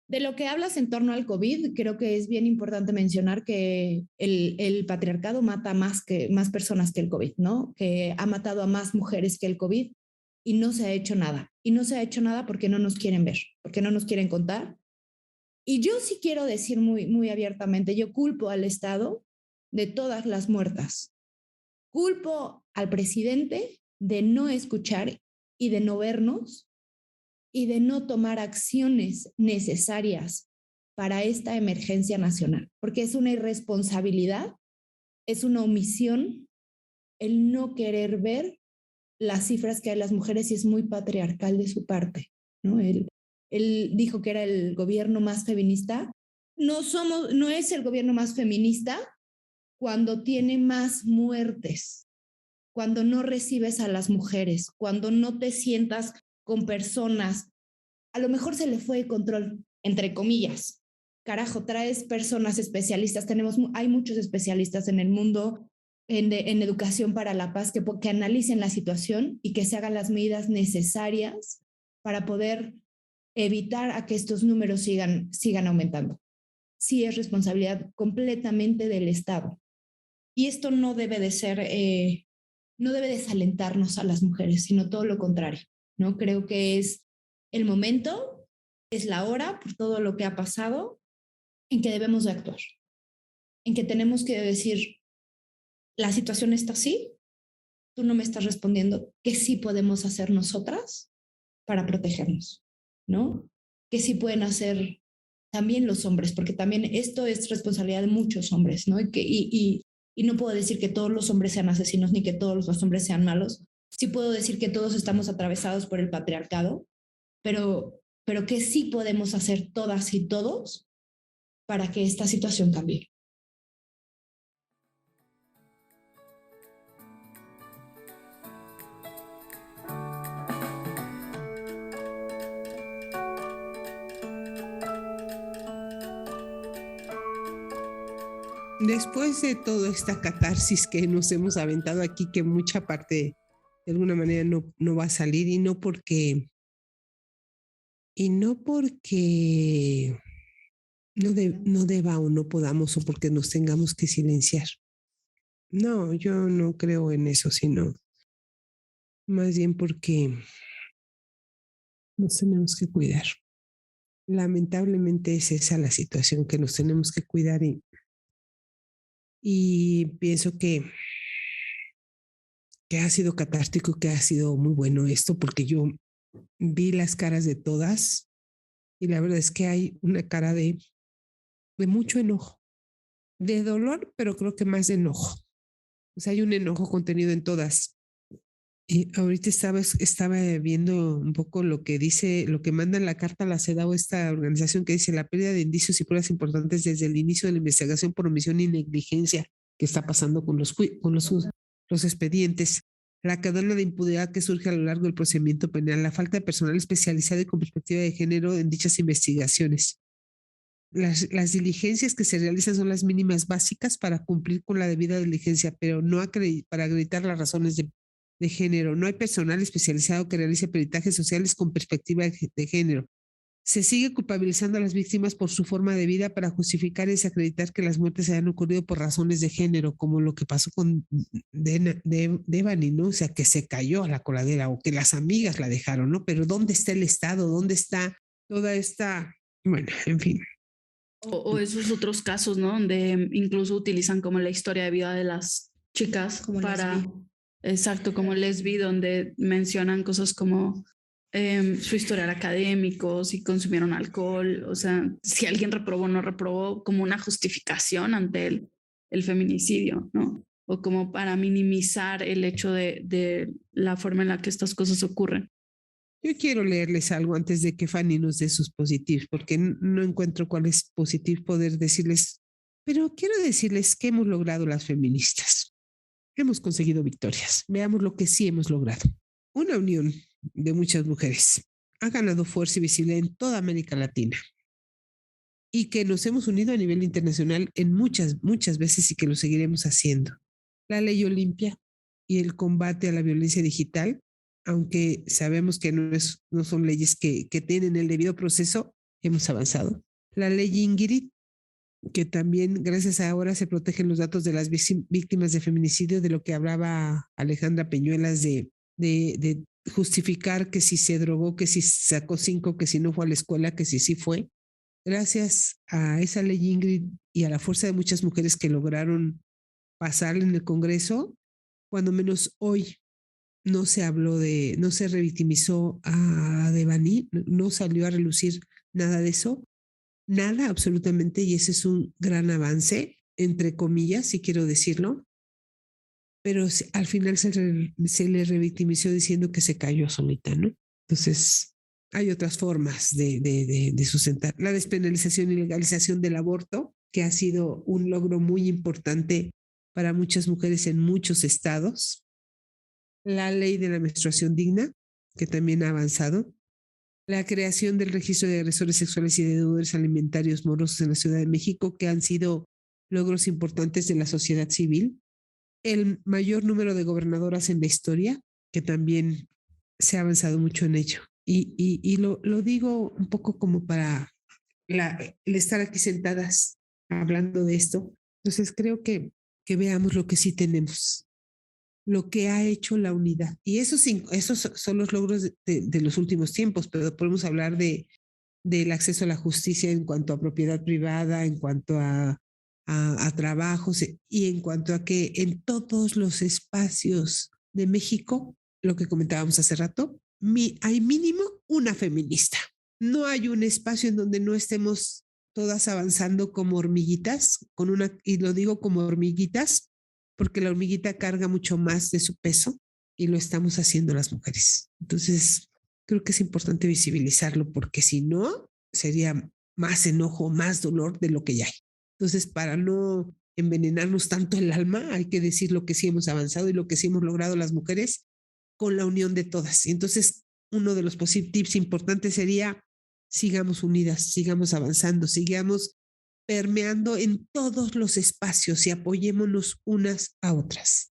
Speaker 5: De lo que hablas en torno al COVID, creo que es bien importante mencionar que el patriarcado mata más personas que el COVID, ¿no? Que ha matado a más mujeres que el COVID y no se ha hecho nada. Y no se ha hecho nada porque no nos quieren ver, porque no nos quieren contar. Y yo sí quiero decir muy, muy abiertamente, yo culpo al Estado de todas las muertas. Culpo al presidente de no escuchar y de no vernos y de no tomar acciones necesarias para esta emergencia nacional, porque es una irresponsabilidad, es una omisión el no querer ver las cifras que hay las mujeres, y es muy patriarcal de su parte, ¿no? Él dijo que era el gobierno más feminista. No es el gobierno más feminista cuando tiene más muertes, cuando no recibes a las mujeres, cuando no te sientas con personas. A lo mejor se le fue el control, entre comillas. Carajo, traes personas especialistas. Hay muchos especialistas en el mundo en educación para la paz que analicen la situación y que se hagan las medidas necesarias para poder evitar a que estos números sigan aumentando. sí es responsabilidad completamente del Estado. Y esto no debe de ser, no debe desalentarnos a las mujeres, sino todo lo contrario, ¿no? Creo que es el momento, es la hora, por todo lo que ha pasado, en que debemos de actuar, en que tenemos que decir, la situación está así, tú no me estás respondiendo, ¿qué sí podemos hacer nosotras para protegernos? ¿No? ¿Qué sí pueden hacer también los hombres? Porque también esto es responsabilidad de muchos hombres, ¿no? Y no puedo decir que todos los hombres sean asesinos ni que todos los hombres sean malos. Sí puedo decir que todos estamos atravesados por el patriarcado, pero ¿qué sí podemos hacer todas y todos para que esta situación cambie?
Speaker 2: Después de toda esta catarsis que nos hemos aventado aquí, que mucha parte de alguna manera no va a salir, y no porque no deba o no podamos, o porque nos tengamos que silenciar. No, yo no creo en eso, sino más bien porque nos tenemos que cuidar. Lamentablemente es esa la situación, que nos tenemos que cuidar, y pienso que ha sido catártico, que ha sido muy bueno esto, porque yo vi las caras de todas y la verdad es que hay una cara de mucho enojo, de dolor, pero creo que más de enojo. O sea, hay un enojo contenido en todas. Y ahorita estaba viendo un poco lo que dice, lo que manda en la carta a la CEDAW, esta organización, que dice: la pérdida de indicios y pruebas importantes desde el inicio de la investigación por omisión y negligencia que está pasando con los expedientes, la cadena de impunidad que surge a lo largo del procedimiento penal, la falta de personal especializado y con perspectiva de género en dichas investigaciones. Las diligencias que se realizan son las mínimas básicas para cumplir con la debida diligencia, pero no para acreditar las razones de género. No hay personal especializado que realice peritajes sociales con perspectiva de género. Se sigue culpabilizando a las víctimas por su forma de vida para justificar y desacreditar que las muertes hayan ocurrido por razones de género, como lo que pasó con Devani, ¿no? O sea, que se cayó a la coladera, o que las amigas la dejaron, ¿no? Pero ¿dónde está el Estado? ¿Dónde está toda esta...? Bueno, en fin.
Speaker 6: O esos otros casos, ¿no? Donde incluso utilizan como la historia de vida de las chicas
Speaker 5: Como
Speaker 6: para...
Speaker 5: lesbi.
Speaker 6: Exacto, como lesbi, donde mencionan cosas como su historial académico, si consumieron alcohol, o sea, si alguien reprobó o no reprobó, como una justificación ante el feminicidio, ¿no? O como para minimizar el hecho de la forma en la que estas cosas ocurren.
Speaker 2: Yo quiero leerles algo antes de que Fanny nos dé sus positivos, porque no encuentro cuál es positivo poder decirles, pero quiero decirles que hemos logrado las feministas. Hemos conseguido victorias. Veamos lo que sí hemos logrado. Una unión de muchas mujeres ha ganado fuerza y visibilidad en toda América Latina, y que nos hemos unido a nivel internacional en muchas veces, y que lo seguiremos haciendo. La ley Olimpia y el combate a la violencia digital, aunque sabemos que no son leyes que tienen el debido proceso, hemos avanzado. La ley Ingrid, que también gracias a ahora se protegen los datos de las víctimas de feminicidio, de lo que hablaba Alejandra Peñuelas, de justificar que si se drogó, que si sacó 5, que si no fue a la escuela, que si sí fue. Gracias a esa ley Ingrid y a la fuerza de muchas mujeres que lograron pasar en el Congreso, cuando menos hoy no se revictimizó a Devani, no salió a relucir nada de eso, nada absolutamente, y ese es un gran avance, entre comillas, si quiero decirlo, pero al final se le revictimizó diciendo que se cayó solita, ¿no? Entonces, hay otras formas de sustentar. La despenalización y legalización del aborto, que ha sido un logro muy importante para muchas mujeres en muchos estados. La ley de la menstruación digna, que también ha avanzado. La creación del registro de agresores sexuales y de deudores alimentarios morosos en la Ciudad de México, que han sido logros importantes de la sociedad civil. El mayor número de gobernadoras en la historia, que también se ha avanzado mucho en ello. Y lo digo un poco como para el estar aquí sentadas hablando de esto. Entonces creo que veamos lo que sí tenemos, lo que ha hecho la unidad. Y esos son los logros de los últimos tiempos, pero podemos hablar del acceso a la justicia en cuanto a propiedad privada, en cuanto a trabajos y en cuanto a que en todos los espacios de México, lo que comentábamos hace rato, hay mínimo una feminista. No hay un espacio en donde no estemos todas avanzando como hormiguitas, y lo digo como hormiguitas, porque la hormiguita carga mucho más de su peso y lo estamos haciendo las mujeres. Entonces, creo que es importante visibilizarlo porque si no, sería más enojo, más dolor de lo que ya hay. Entonces, para no envenenarnos tanto el alma, hay que decir lo que sí hemos avanzado y lo que sí hemos logrado las mujeres con la unión de todas. Y entonces, uno de los tips importantes sería sigamos unidas, sigamos avanzando, sigamos permeando en todos los espacios y apoyémonos unas a otras.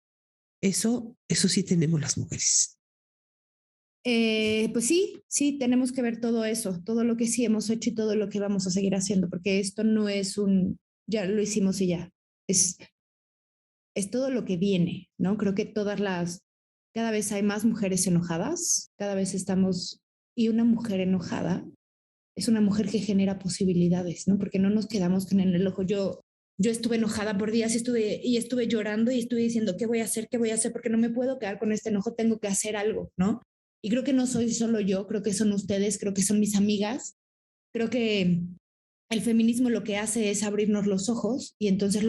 Speaker 2: Eso sí tenemos las mujeres.
Speaker 5: Pues sí, tenemos que ver todo eso, todo lo que sí hemos hecho y todo lo que vamos a seguir haciendo, porque esto no es ya lo hicimos y ya, es todo lo que viene, ¿no? Creo que cada vez hay más mujeres enojadas, cada vez y una mujer enojada es una mujer que genera posibilidades, ¿no? Porque no nos quedamos con el ojo. Yo estuve enojada por días y estuve llorando y estuve diciendo, ¿qué voy a hacer? ¿Qué voy a hacer? Porque no me puedo quedar con este enojo, tengo que hacer algo, ¿no? Y creo que no soy solo yo, creo que son ustedes, creo que son mis amigas. Creo que el feminismo lo que hace es abrirnos los ojos y entonces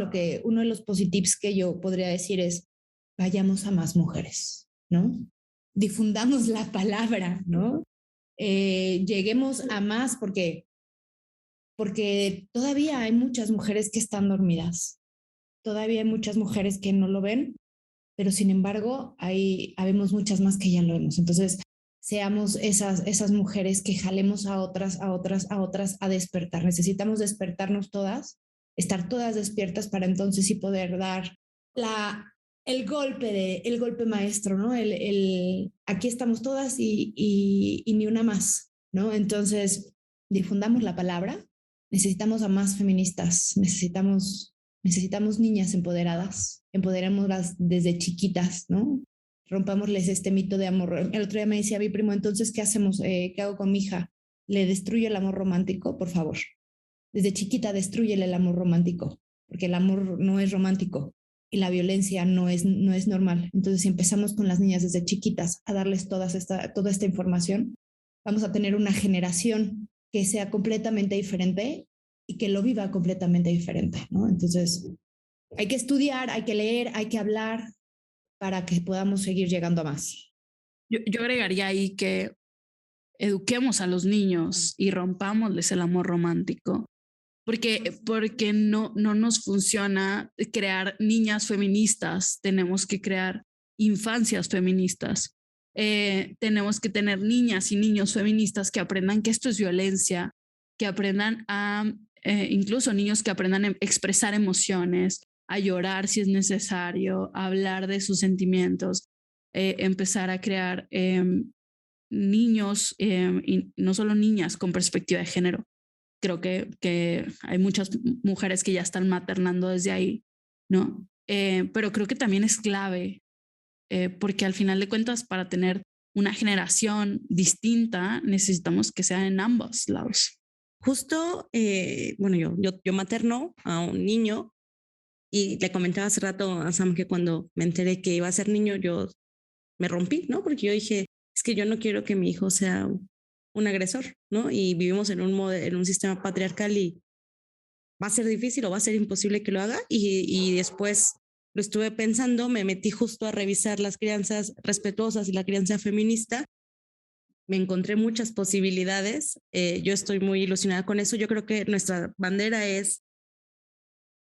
Speaker 5: uno de los positives que yo podría decir es, vayamos a más mujeres, ¿no? Difundamos la palabra, ¿no? Lleguemos a más porque todavía hay muchas mujeres que están dormidas, todavía hay muchas mujeres que no lo ven, pero sin embargo habemos muchas más que ya lo vemos. Entonces, seamos esas mujeres que jalemos a otras a despertar. Necesitamos despertarnos todas, estar todas despiertas para entonces sí poder dar el golpe maestro, ¿no? Aquí estamos todas y ni una más, ¿no? Entonces, difundamos la palabra, necesitamos a más feministas, necesitamos niñas empoderadas, empoderémoslas desde chiquitas, ¿no? Rompámosles este mito de amor. El otro día me decía mi primo, entonces, ¿qué hacemos? ¿Qué hago con mi hija? ¿Le destruyo el amor romántico? Por favor. Desde chiquita, destrúyele el amor romántico, porque el amor no es romántico y la violencia no es normal. Entonces, si empezamos con las niñas desde chiquitas a darles toda esta información, vamos a tener una generación que sea completamente diferente y que lo viva completamente diferente, ¿no? Entonces, hay que estudiar, hay que leer, hay que hablar para que podamos seguir llegando a más.
Speaker 6: Yo agregaría ahí que eduquemos a los niños y rompámosles el amor romántico, porque no nos funciona crear niñas feministas, tenemos que crear infancias feministas. Tenemos que tener niñas y niños feministas que aprendan que esto es violencia, que aprendan incluso niños que aprendan a expresar emociones, a llorar si es necesario, a hablar de sus sentimientos, empezar a crear niños y no solo niñas con perspectiva de género. Creo que hay muchas mujeres que ya están maternando desde ahí, ¿no? Pero creo que también es clave porque al final de cuentas para tener una generación distinta necesitamos que sea en ambos lados.
Speaker 7: Justo, bueno, yo materno a un niño y le comentaba hace rato a Sam que cuando me enteré que iba a ser niño, yo me rompí, ¿no? Porque yo dije, es que yo no quiero que mi hijo sea un agresor, ¿no? Y vivimos en un sistema patriarcal y va a ser difícil o va a ser imposible que lo haga. Y después lo estuve pensando, me metí justo a revisar las crianzas respetuosas y la crianza feminista. Me encontré muchas posibilidades. Yo estoy muy ilusionada con eso. Yo creo que nuestra bandera es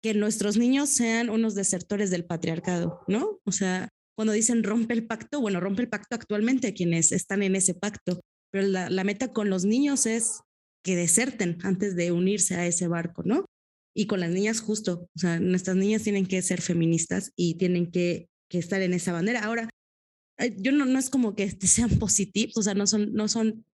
Speaker 7: que nuestros niños sean unos desertores del patriarcado, ¿no? O sea, cuando dicen rompe el pacto, bueno, rompe el pacto actualmente quienes están en ese pacto, pero la meta con los niños es que deserten antes de unirse a ese barco, ¿no? Y con las niñas justo, o sea, nuestras niñas tienen que ser feministas y tienen que estar en esa bandera. Ahora, yo no es como que sean positivos, o sea, no son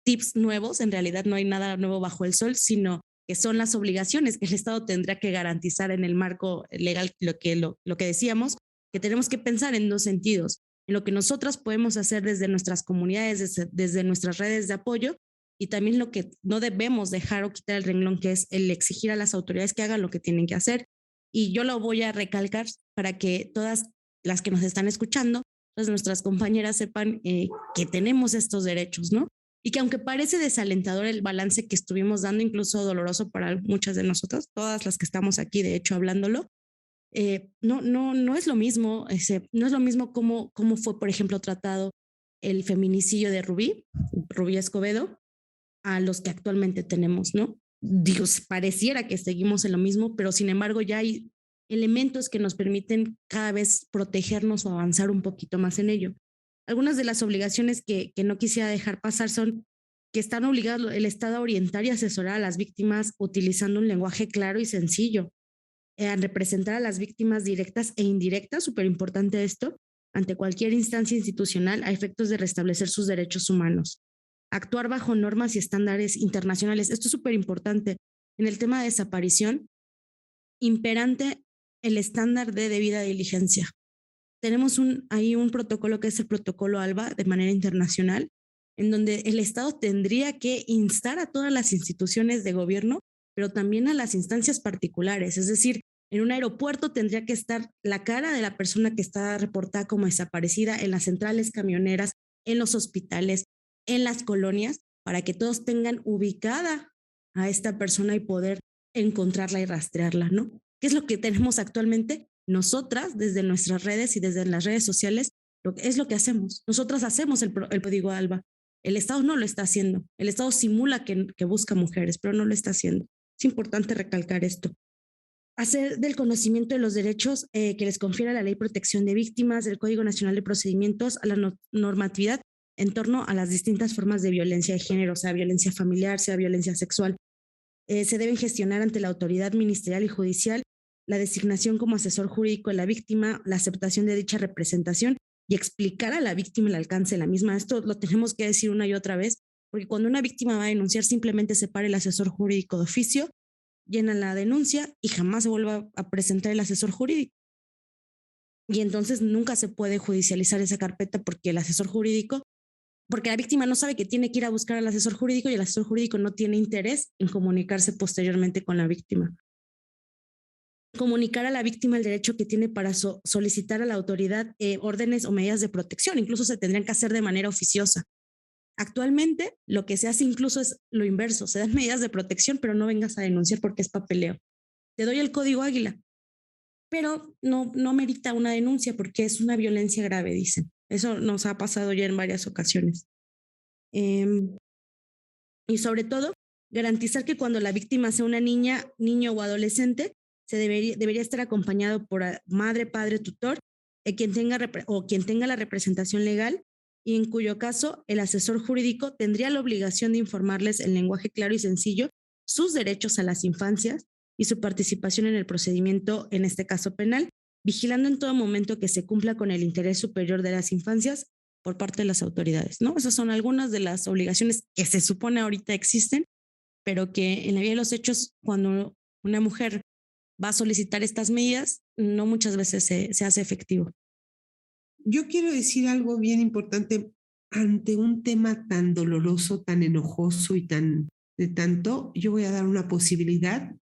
Speaker 7: tips nuevos, en realidad no hay nada nuevo bajo el sol, sino que son las obligaciones que el Estado tendrá que garantizar en el marco legal, lo que decíamos, que tenemos que pensar en dos sentidos, en lo que nosotras podemos hacer desde nuestras comunidades, desde nuestras redes de apoyo, y también lo que no debemos dejar o quitar el renglón, que es el exigir a las autoridades que hagan lo que tienen que hacer. Y yo lo voy a recalcar para que todas las que nos están escuchando, todas nuestras compañeras sepan que tenemos estos derechos, ¿no? Y que aunque parece desalentador el balance que estuvimos dando, incluso doloroso para muchas de nosotras, todas las que estamos aquí, de hecho, hablándolo, no es lo mismo, no es lo mismo cómo fue, por ejemplo, tratado el feminicidio de Rubí Escobedo, a los que actualmente tenemos, ¿no? Digo, pareciera que seguimos en lo mismo, pero sin embargo ya hay elementos que nos permiten cada vez protegernos o avanzar un poquito más en ello. Algunas de las obligaciones que no quisiera dejar pasar son que están obligados el Estado a orientar y asesorar a las víctimas utilizando un lenguaje claro y sencillo, a representar a las víctimas directas e indirectas, súper importante esto, ante cualquier instancia institucional a efectos de restablecer sus derechos humanos. Actuar bajo normas y estándares internacionales. Esto es súper importante. En el tema de desaparición, imperante el estándar de debida diligencia. Tenemos ahí un protocolo que es el protocolo ALBA de manera internacional, en donde el Estado tendría que instar a todas las instituciones de gobierno, pero también a las instancias particulares. Es decir, en un aeropuerto tendría que estar la cara de la persona que está reportada como desaparecida en las centrales camioneras, en los hospitales, en las colonias, para que todos tengan ubicada a esta persona y poder encontrarla y rastrearla, ¿no? ¿Qué es lo que tenemos actualmente? Nosotras, desde nuestras redes y desde las redes sociales, es lo que hacemos. Nosotras hacemos el código ALBA. El Estado no lo está haciendo. El Estado simula que busca mujeres, pero no lo está haciendo. Es importante recalcar esto. Hacer del conocimiento de los derechos que les confiere la Ley de Protección de Víctimas, del Código Nacional de Procedimientos, a la normatividad en torno a las distintas formas de violencia de género, sea violencia familiar, sea violencia sexual. Se deben gestionar ante la autoridad ministerial y judicial la designación como asesor jurídico de la víctima, la aceptación de dicha representación y explicar a la víctima el alcance de la misma. Esto lo tenemos que decir una y otra vez, porque cuando una víctima va a denunciar, simplemente se para el asesor jurídico de oficio, llena la denuncia y jamás se vuelve a presentar el asesor jurídico. Y entonces nunca se puede judicializar esa carpeta porque la víctima no sabe que tiene que ir a buscar al asesor jurídico y el asesor jurídico no tiene interés en comunicarse posteriormente con la víctima. Comunicar a la víctima el derecho que tiene para solicitar a la autoridad órdenes o medidas de protección, incluso se tendrían que hacer de manera oficiosa. Actualmente lo que se hace incluso es lo inverso, se dan medidas de protección, pero no vengas a denunciar porque es papeleo. Te doy el código Águila, pero no merita una denuncia porque es una violencia grave, dicen. Eso nos ha pasado ya en varias ocasiones. Y sobre todo, garantizar que cuando la víctima sea una niña, niño o adolescente, debería estar acompañado por madre, padre, tutor, quien tenga la representación legal, y en cuyo caso el asesor jurídico tendría la obligación de informarles en lenguaje claro y sencillo sus derechos a las infancias y su participación en el procedimiento, en este caso penal, vigilando en todo momento que se cumpla con el interés superior de las infancias por parte de las autoridades, ¿no? Esas son algunas de las obligaciones que se supone ahorita existen, pero que en la vida de los hechos, cuando una mujer va a solicitar estas medidas, no muchas veces se hace efectivo.
Speaker 2: Yo quiero decir algo bien importante ante un tema tan doloroso, tan enojoso y de tanto, yo voy a dar una posibilidad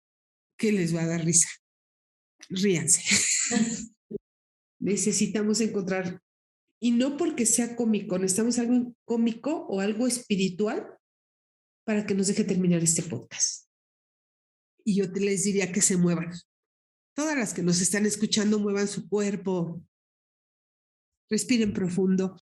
Speaker 2: que les va a dar risa. Ríanse. Necesitamos encontrar, y no porque sea cómico, necesitamos algo cómico o algo espiritual para que nos deje terminar este podcast. Y yo les diría que se muevan. Todas las que nos están escuchando, muevan su cuerpo, respiren profundo.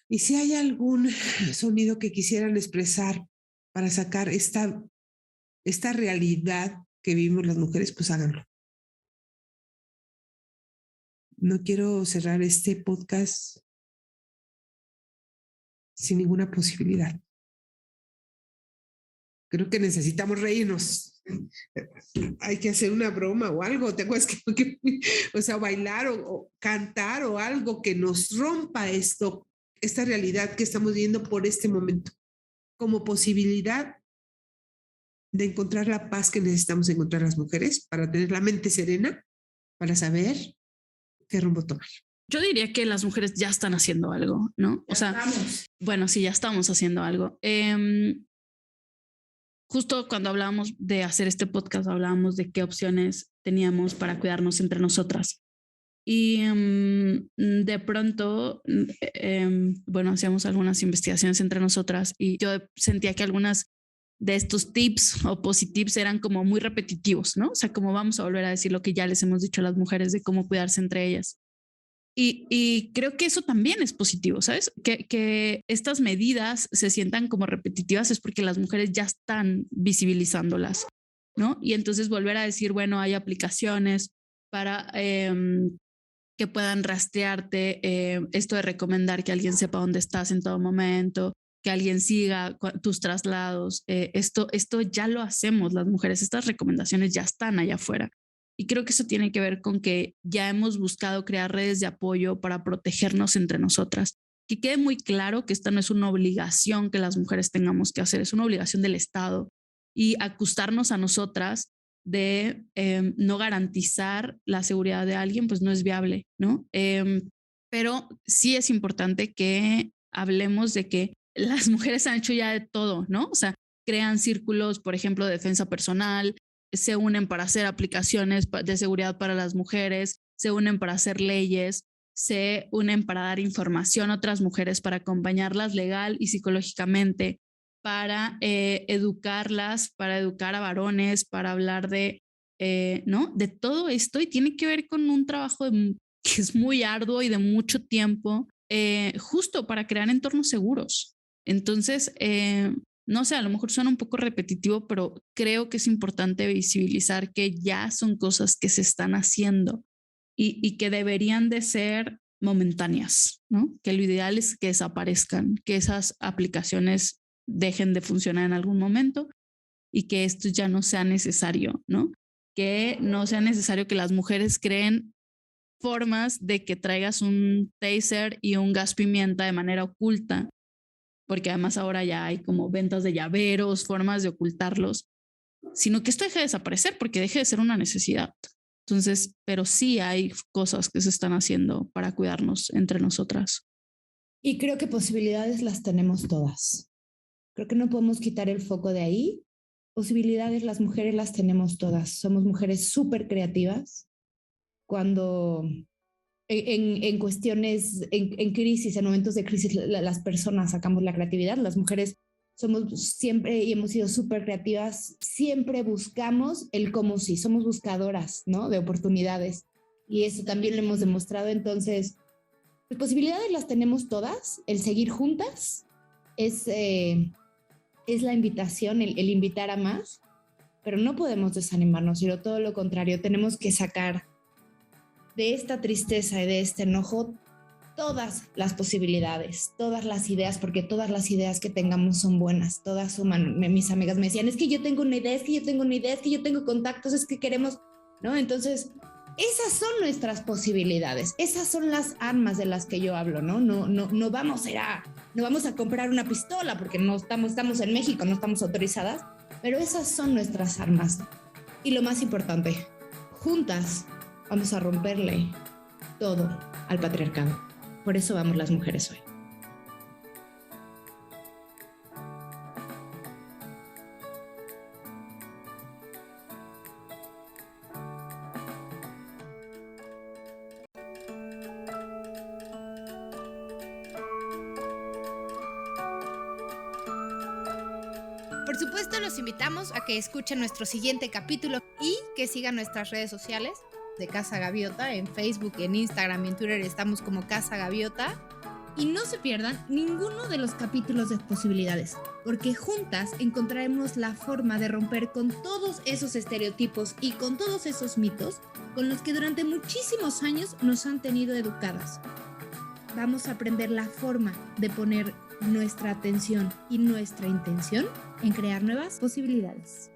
Speaker 2: Y si hay algún sonido que quisieran expresar para sacar esta realidad que vivimos las mujeres, pues háganlo. No quiero cerrar este podcast sin ninguna posibilidad. Creo que necesitamos reírnos. Hay que hacer una broma o algo. ¿Te acuerdas o sea, bailar o cantar o algo que nos rompa esta realidad que estamos viviendo por este momento, como posibilidad de encontrar la paz que necesitamos encontrar las mujeres para tener la mente serena, para saber qué rumbo tomar.
Speaker 6: Yo diría que las mujeres ya están haciendo algo, ¿no? O sea, bueno, sí, ya estamos haciendo algo. Justo cuando hablábamos de hacer este podcast, hablábamos de qué opciones teníamos para cuidarnos entre nosotras. Y de pronto, bueno, hacíamos algunas investigaciones entre nosotras y yo sentía que algunas de estos tips o positips eran como muy repetitivos, ¿no? O sea, como vamos a volver a decir lo que ya les hemos dicho a las mujeres de cómo cuidarse entre ellas. Y creo que eso también es positivo, ¿sabes? Que estas medidas se sientan como repetitivas es porque las mujeres ya están visibilizándolas, ¿no? Y entonces volver a decir, bueno, hay aplicaciones para que puedan rastrearte, esto de recomendar que alguien sepa dónde estás en todo momento, que alguien siga tus traslados, esto ya lo hacemos las mujeres, estas recomendaciones ya están allá afuera. Y creo que eso tiene que ver con que ya hemos buscado crear redes de apoyo para protegernos entre nosotras. Que quede muy claro que esta no es una obligación que las mujeres tengamos que hacer, es una obligación del Estado. Y acusarnos a nosotras de no garantizar la seguridad de alguien, pues no es viable, ¿no? Pero sí es importante que hablemos de que las mujeres han hecho ya de todo, ¿no? O sea, crean círculos, por ejemplo, de defensa personal, se unen para hacer aplicaciones de seguridad para las mujeres, se unen para hacer leyes, se unen para dar información a otras mujeres, para acompañarlas legal y psicológicamente, para educarlas, para educar a varones, para hablar de, ¿no? De todo esto, y tiene que ver con un trabajo que es muy arduo y de mucho tiempo, justo para crear entornos seguros. Entonces, no sé, a lo mejor suena un poco repetitivo, pero creo que es importante visibilizar que ya son cosas que se están haciendo y que deberían de ser momentáneas, ¿no? Que lo ideal es que desaparezcan, que esas aplicaciones dejen de funcionar en algún momento y que esto ya no sea necesario, ¿no? Que no sea necesario que las mujeres creen formas de que traigas un taser y un gas pimienta de manera oculta, porque además ahora ya hay como ventas de llaveros, formas de ocultarlos, sino que esto deje de desaparecer porque deje de ser una necesidad. Entonces, pero sí hay cosas que se están haciendo para cuidarnos entre nosotras.
Speaker 5: Y creo que posibilidades las tenemos todas. Creo que no podemos quitar el foco de ahí. Posibilidades las mujeres las tenemos todas. Somos mujeres súper creativas. Cuando en cuestiones, en crisis, en momentos de crisis, las personas sacamos la creatividad. Las mujeres somos siempre y hemos sido súper creativas. Siempre buscamos el cómo sí. Somos buscadoras, ¿no? De oportunidades. Y eso también lo hemos demostrado. Entonces, las posibilidades las tenemos todas. El seguir juntas es la invitación, el invitar a más, pero no podemos desanimarnos, sino todo lo contrario, tenemos que sacar de esta tristeza y de este enojo todas las posibilidades, todas las ideas, porque todas las ideas que tengamos son buenas, todas suman. Mis amigas me decían, es que yo tengo una idea, es que yo tengo una idea, es que yo tengo contactos, es que queremos, ¿no? Entonces, esas son nuestras posibilidades, esas son las armas de las que yo hablo, ¿no? No vamos a comprar una pistola porque no estamos en México, no estamos autorizadas, pero esas son nuestras armas. Y lo más importante, juntas vamos a romperle todo al patriarcado. Por eso vamos las mujeres hoy.
Speaker 4: Por supuesto, los invitamos a que escuchen nuestro siguiente capítulo y que sigan nuestras redes sociales de Casa Gaviota. En Facebook, en Instagram y en Twitter estamos como Casa Gaviota. Y no se pierdan ninguno de los capítulos de Posibilidades, porque juntas encontraremos la forma de romper con todos esos estereotipos y con todos esos mitos con los que durante muchísimos años nos han tenido educadas. Vamos a aprender la forma de poner nuestra atención y nuestra intención en crear nuevas posibilidades.